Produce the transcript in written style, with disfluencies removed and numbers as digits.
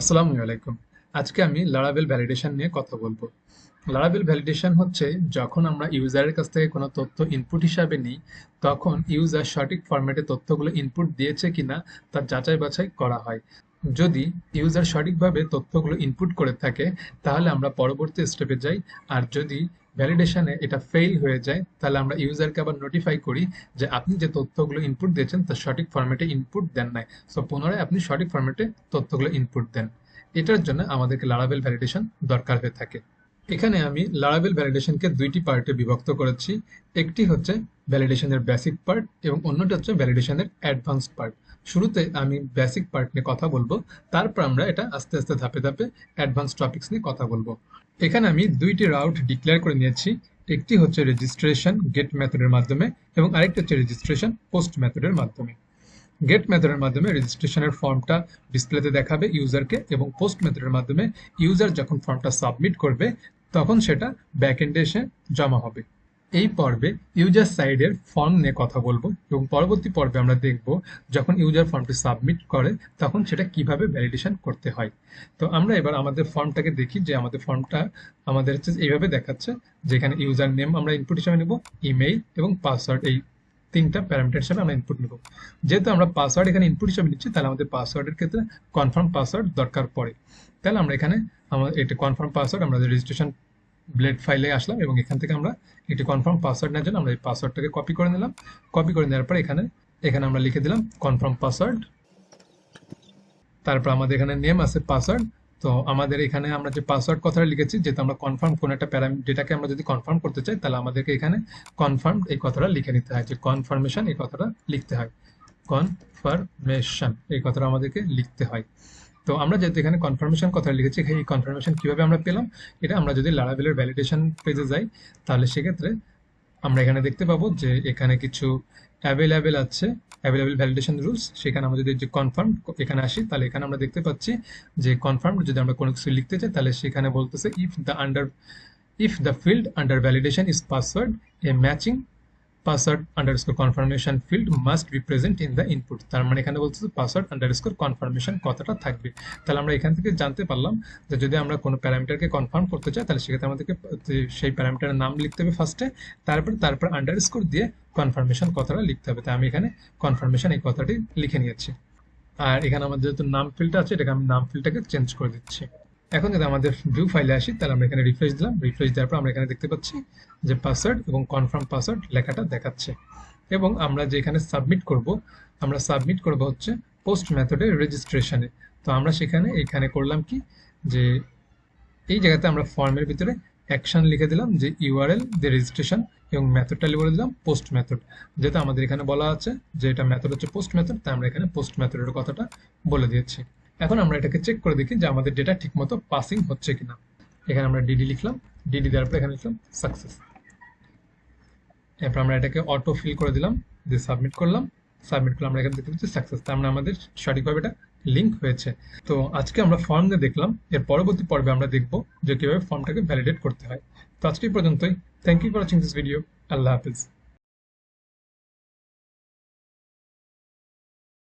আসসালামু আলাইকুম। আজকে আমি লারাভেল ভ্যালিডেশন নিয়ে কথা বলবো। লারাভেল ভ্যালিডেশন হচ্ছে যখন আমরা ইউজারের কাছ থেকে কোনো তথ্য ইনপুট হিসাবে নিই, তখন ইউজার সঠিক ফরম্যাটে তথ্যগুলো ইনপুট দিয়েছে কিনা তার যাচাই বাছাই করা হয়। যদি ইউজার সঠিকভাবে তথ্যগুলো ইনপুট করে থাকে, তাহলে আমরা পরবর্তী স্টেপে যাই। আর যদি ভ্যালিডেশনে এটা ফেইল হয়ে যায়, তাহলে আমরা ইউজারকে আবার নোটিফাই করি যে আপনি যে তথ্যগুলো ইনপুট দিয়েছেন তার সঠিক ফরম্যাটে ইনপুট দেন নাই। সো পুনরায় আপনি সঠিক ফরম্যাটে তথ্যগুলো ইনপুট দেন। এটার জন্য আমাদেরকে লারাভেল ভ্যালিডেশন দরকার হয়ে থাকে। এখানে আমি লারাভেল ভ্যালিডেশনকে দুইটি পার্টে বিভক্ত করেছি। একটি হচ্ছে ভ্যালিডেশনের বেসিক পার্ট এবং অন্যটি হচ্ছে ভ্যালিডেশনের অ্যাডভান্সড পার্ট। শুরুতে আমি বেসিক পার্ট নিয়ে কথা বলবো, তারপর আমরা এটা আস্তে আস্তে ধাপে ধাপে অ্যাডভান্স টপিকস নিয়ে কথা বলবো। এখানে আমি দুইটি রাউট ডিক্লেয়ার করে নিয়েছি। একটি হচ্ছে রেজিস্ট্রেশন গেট মেথডের মাধ্যমে এবং আরেকটি হচ্ছে রেজিস্ট্রেশন পোস্ট মেথডের মাধ্যমে। গেট মেথডের মাধ্যমে রেজিস্ট্রেশনের ফর্মটা ডিসপ্লেতে দেখাবে ইউজারকে, এবং পোস্ট মেথডের মাধ্যমে ইউজার যখন ফর্মটা সাবমিট করবে তখন সেটা ব্যাকএন্ডে এসে জমা হবে। এই পর্বে ইউজার সাইডের ফর্ম নিয়ে কথা বলবো এবং পরবর্তী পর্বে আমরা দেখব যখন ইউজার ফর্মটি সাবমিট করে তখন সেটা কিভাবে ভ্যালিডেশন করতে হয়। তো আমরা এবার আমাদের ফর্মটাকে দেখি যে আমাদের ফর্মটা আমাদের হচ্ছে এইভাবে দেখাচ্ছে, যেখানে ইউজার নেম আমরা ইনপুট হিসাবে নেব, ইমেইল এবং পাসওয়ার্ড, এই তিনটা প্যারামিটার হিসাবে আমরা ইনপুট নেব। যেহেতু আমরা পাসওয়ার্ড এখানে ইনপুট হিসাবে নিচ্ছি, তাহলে আমাদের পাসওয়ার্ডের ক্ষেত্রে কনফার্ম পাসওয়ার্ড দরকার পড়ে। তাহলে আমরা এখানে আমাদের এটা কনফার্ম পাসওয়ার্ড, আমরা রেজিস্ট্রেশন ব্লেড ফাইলে আসলাম এবং এখান থেকে আমরা একটি কনফার্ম পাসওয়ার্ড নেওয়ার জন্য আমরা এই পাসওয়ার্ডটাকে কপি করে নিলাম। কপি করে নেওয়ার পর এখানে এখানে আমরা লিখে দিলাম কনফার্ম পাসওয়ার্ড। তারপর আমাদের এখানে নেম আছে পাসওয়ার্ড। তো আমাদের এখানে আমরা যে পাসওয়ার্ড কথাটা লিখেছি, যেহেতু আমরা কনফার্ম কোন একটা ডেটাকে আমরা যদি কনফার্ম করতে চাই, তাহলে আমাদেরকে এখানে কনফার্ম এই কথাটা লিখে নিতে হয়, যে কনফার্মেশন এই কথাটা লিখতে হয়। কনফার্মেশন এই কথাটা আমাদেরকে লিখতে হয়। তো আমরা যেহেতু এখানে কনফার্মেশন কথা লিখেছি, এই কনফার্মেশন কিভাবে আমরা পেলাম, এটা আমরা যদি লারাভেলের ভ্যালিডেশন পেজে যাই, তাহলে সেক্ষেত্রে আমরা এখানে দেখতে পাবো যে এখানে কিছু অ্যাভেলেবেল আছে, অ্যাভেলেবেল ভ্যালিডেশন রুলস। সেখানে আমরা যদি যে কনফার্ম এখানে আসি, তাহলে এখানে আমরা দেখতে পাচ্ছি যে কনফার্ম যদি আমরা কোনো কিছু লিখতে চাই, তাহলে সেখানে বলতেছে if the field under validation is password, a matching password underscore confirmation field must be present in the input. তার মানে এখানে বলছে পাসওয়ার্ড আন্ডারস্কোর কনফার্মেশন কথাটা থাকবে। তাহলে আমরা এখান থেকে জানতে পারলাম যে যদি আমরা কোনো প্যারামিটারকে কনফার্ম করতে চাই, তাহলে সেক্ষেত্রে আমাদেরকে সেই প্যারামিটারের নাম লিখতে হবে ফার্স্টে, তারপর আন্ডারস্কোর দিয়ে কনফার্মেশন কথাটা লিখতে হবে। তাই আমি এখানে কনফার্মেশন এই কথাটি লিখে নিয়েছি। আর এখানে আমাদের যেহেতু নাম ফিল্ডটা আছে, এটাকে আমি নাম ফিল্ডটাকে চেঞ্জ করে দিচ্ছি। এখন যদি আমাদের ভিউ ফাইলে আসি, তাহলে আমরা এখানে রিফ্রেশ দিলাম। রিফ্রেশ দেওয়ার পর আমরা এখানে দেখতে পাচ্ছি যে পাসওয়ার্ড এবং কনফার্ম পাসওয়ার্ড লেখাটা দেখাচ্ছে। এবং আমরা যে এখানে সাবমিট করব, আমরা সাবমিট করব হচ্ছে পোস্ট মেথডে রেজিস্ট্রেশনে। তো আমরা সেখানে এখানে করলাম কি, যে এই জায়গাতে আমরা ফর্মের ভিতরে অ্যাকশন লিখে দিলাম যে ইউআরএল দিয়ে রেজিস্ট্রেশন, এবং মেথডটা বলে দিলাম পোস্ট মেথড। যেহেতু আমাদের এখানে বলা আছে যে এটা মেথড হচ্ছে পোস্ট মেথড, তাই আমরা এখানে পোস্ট মেথডের কথাটা বলে দিয়েছি। এখন আমরা এটাকে চেক করে দেখি যে আমাদের ডেটা ঠিকমতো পাসিং হচ্ছে কিনা। এখানে আমরা ডিডি লিখলাম, ডিডি দেওয়ার পর এখানে লিখলাম সাকসেস। এরপর আমরা এটাকে অটো ফিল করে দিলাম, দিয়ে সাবমিট করলাম। সাবমিট করলে আমরা এখানে দেখতে পাচ্ছি সাকসেস। তার মানে আমাদের সঠিকভাবে এটা লিঙ্ক হয়েছে। তো আজকে আমরা ফর্ম দিয়ে দেখলাম, এর পরবর্তী পর্বে আমরা দেখব যে কিভাবে ফর্মটাকে ভ্যালিডেট করতে হয়। তো আজকে এই পর্যন্তই। Thank you for watching this video. আল্লাহ হাফিজ।